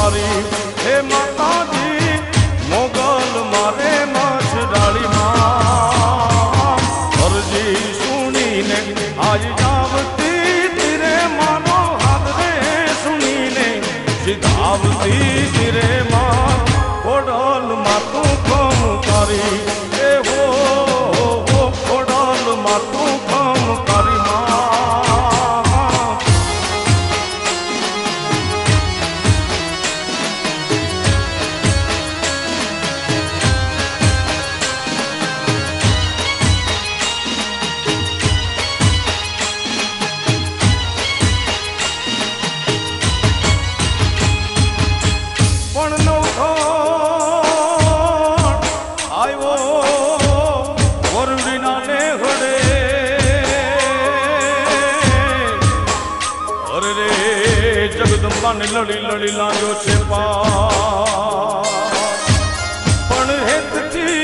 તારી હે માતાજી મોગલ મારે મછડાળી માં અરજી સુણીને આજ આવતી તીરે માનો હાથ રે સુણીને સીધાવતી તીરે માં ખોડલ માં તું કમ તારી એ હો ખોડલ માં તું કમ તારી માં જગદંબાને લડી લડી લાગ્યો છે પણ હેતથી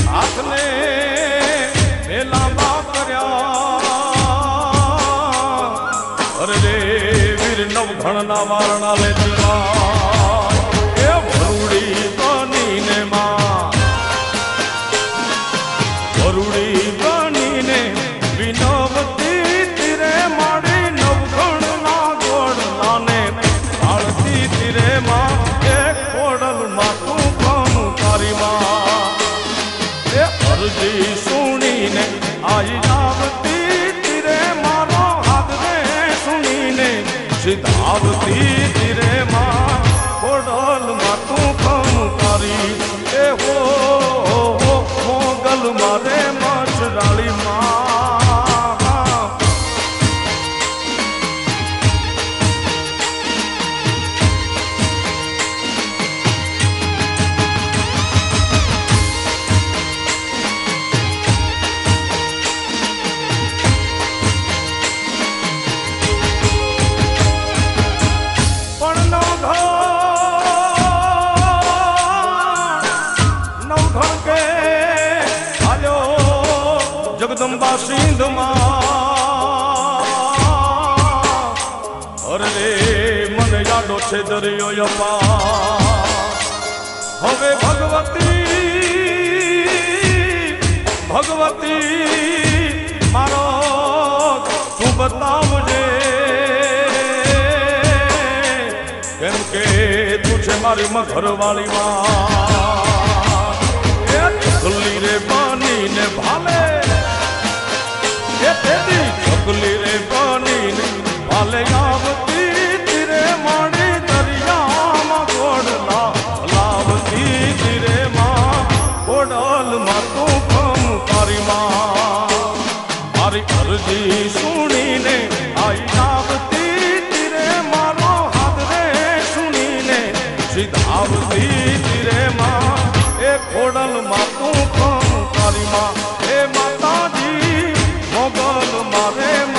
હાથને મેલામાં કર્યા અરે રે વીર નવઘણના વારણા લેતી એ ભરૂડી બનીને માં ભરૂડી વિનવતી તીરે મારી નવઘણના ગોળલાને આળતી તીરે માં એ ખોડલ માં તું કમ તારી માં એ અરજી સુણીને આઈ આવતી તીરે મારો હાથ રે સુણીને સીધાવતી તીરે માં ખોડલ માં તું કમ તારી એ હો મોગલ મારે મછડાળી માં જગદંબા સિંધમાં અરે રે મને યાદો છે દરિયો યપા હવે ભગવતી મારો તું બતાવજે કેમ કે તું છે મારી મઘરવાળી માં એ ખુલ્લી રે બનીને ભાલે ચકલી રે બનીને ભાલે આવતી તીરે મારી દરિયામાં ગોડલા લાવતી તીરે માં ગોડલ માં તું કમ તારી માં મારી અરજી સુણીને આઈ આવતી તીરે મારો હાથ રે સુણીને સીધાવતી તીરે માં એ ખોડલ માં તું કમ તારી માં હે માતાજી મોગલ મારે